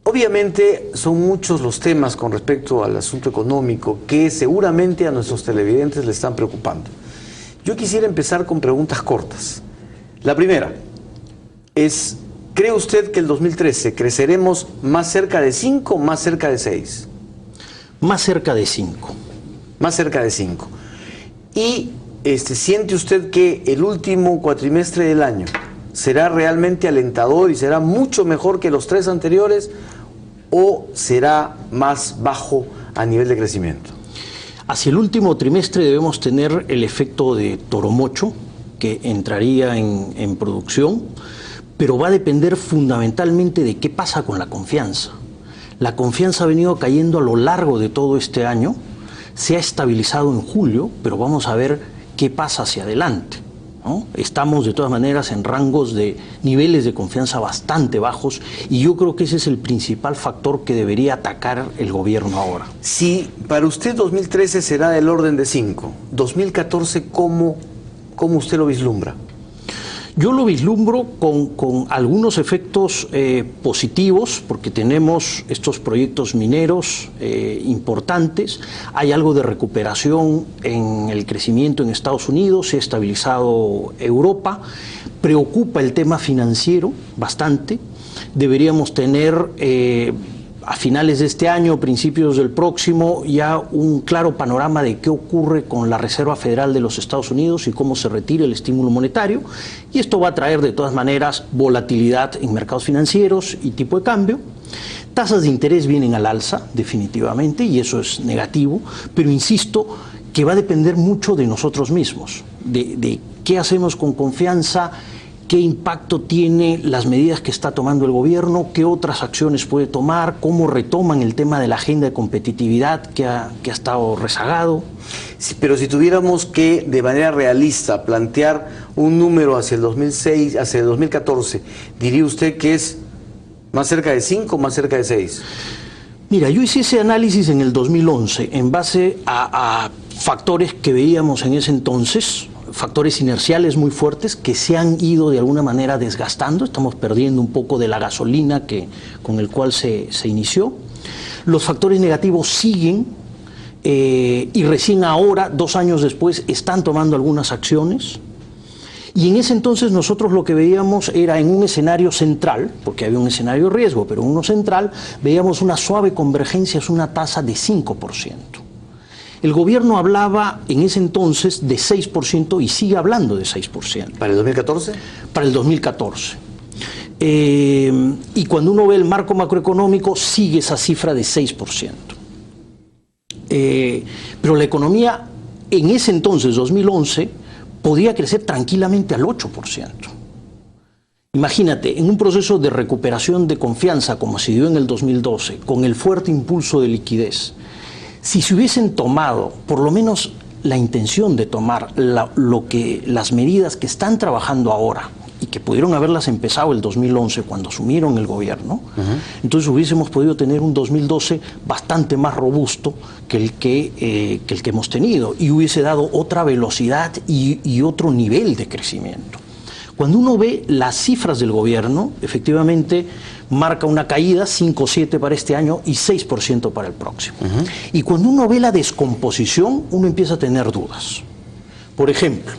Obviamente son muchos los temas con respecto al asunto económico que seguramente a nuestros televidentes le están preocupando. Yo quisiera empezar con preguntas cortas. La primera es, ¿cree usted que el 2013 creceremos más cerca de 5 o más cerca de 6? Más cerca de 5. Más cerca de 5. ¿Y siente usted que el último cuatrimestre del año será realmente alentador y será mucho mejor que los 3 anteriores, o será más bajo a nivel de crecimiento? Hacia el último trimestre debemos tener el efecto de Toromocho, que entraría en producción, pero va a depender fundamentalmente de qué pasa con la confianza. La confianza ha venido cayendo a lo largo de todo este año, se ha estabilizado en julio, pero vamos a ver qué pasa hacia adelante, ¿no? Estamos de todas maneras en rangos de niveles de confianza bastante bajos y yo creo que ese es el principal factor que debería atacar el gobierno ahora. Si para usted 2013 será del orden de 5, 2014, ¿cómo usted lo vislumbra? Yo lo vislumbro con algunos efectos positivos, porque tenemos estos proyectos mineros importantes, hay algo de recuperación en el crecimiento en Estados Unidos, se ha estabilizado Europa, preocupa el tema financiero bastante, deberíamos tener a finales de este año, principios del próximo, ya un claro panorama de qué ocurre con la Reserva Federal de los Estados Unidos y cómo se retira el estímulo monetario, y esto va a traer de todas maneras volatilidad en mercados financieros y tipo de cambio. Tasas de interés vienen al alza, definitivamente, y eso es negativo, pero insisto que va a depender mucho de nosotros mismos, de qué hacemos con confianza, qué impacto tiene las medidas que está tomando el gobierno, qué otras acciones puede tomar, cómo retoman el tema de la agenda de competitividad que ha estado rezagado. Sí, pero si tuviéramos que, de manera realista, plantear un número hacia el 2006, hacia el 2014, ¿diría usted que es más cerca de 5 o más cerca de 6? Mira, yo hice ese análisis en el 2011 en base a factores que veíamos en ese entonces, factores inerciales muy fuertes que se han ido de alguna manera desgastando, estamos perdiendo un poco de la gasolina con el cual se inició. Los factores negativos siguen y recién ahora, 2 años después, están tomando algunas acciones. Y en ese entonces nosotros lo que veíamos era en un escenario central, porque había un escenario de riesgo, pero en uno central veíamos una suave convergencia, es una tasa de 5%. El gobierno hablaba en ese entonces de 6% y sigue hablando de 6%. ¿Para el 2014? Para el 2014. Y cuando uno ve el marco macroeconómico, sigue esa cifra de 6%. Pero la economía en ese entonces, 2011, podía crecer tranquilamente al 8%. Imagínate, en un proceso de recuperación de confianza como se dio en el 2012, con el fuerte impulso de liquidez, si se hubiesen tomado, por lo menos la intención de tomar las medidas que están trabajando ahora y que pudieron haberlas empezado el 2011 cuando asumieron el gobierno, entonces hubiésemos podido tener un 2012 bastante más robusto que el que hemos tenido y hubiese dado otra velocidad y otro nivel de crecimiento. Cuando uno ve las cifras del gobierno, efectivamente marca una caída, 5 o 7 para este año y 6% para el próximo. Y cuando uno ve la descomposición, uno empieza a tener dudas. Por ejemplo,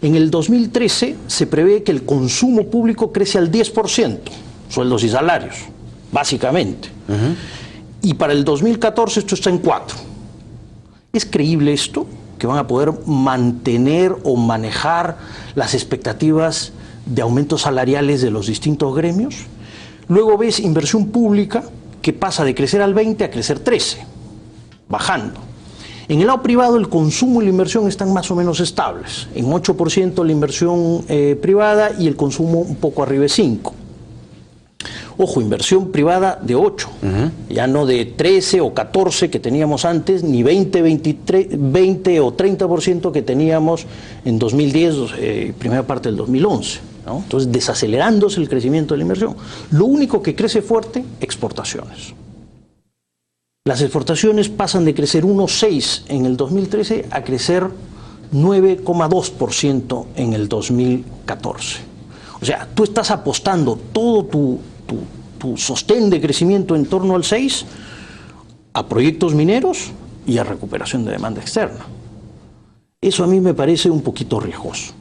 en el 2013 se prevé que el consumo público crece al 10%, sueldos y salarios, básicamente. Y para el 2014 esto está en 4%. ¿Es creíble esto? ¿Que van a poder mantener o manejar las expectativas de aumentos salariales de los distintos gremios? Luego ves inversión pública que pasa de crecer al 20 a crecer 13, bajando. En el lado privado el consumo y la inversión están más o menos estables, en 8% la inversión privada y el consumo un poco arriba de 5%. Ojo, inversión privada de 8, ya no de 13 o 14 que teníamos antes, ni 20 o 30% que teníamos en 2010, primera parte del 2011. ¿no? Entonces, desacelerándose el crecimiento de la inversión. Lo único que crece fuerte, exportaciones. Las exportaciones pasan de crecer 1,6 en el 2013 a crecer 9,2% en el 2014. O sea, tú estás apostando todo tu sostén de crecimiento en torno al 6 a proyectos mineros y a recuperación de demanda externa. Eso a mí me parece un poquito riesgoso.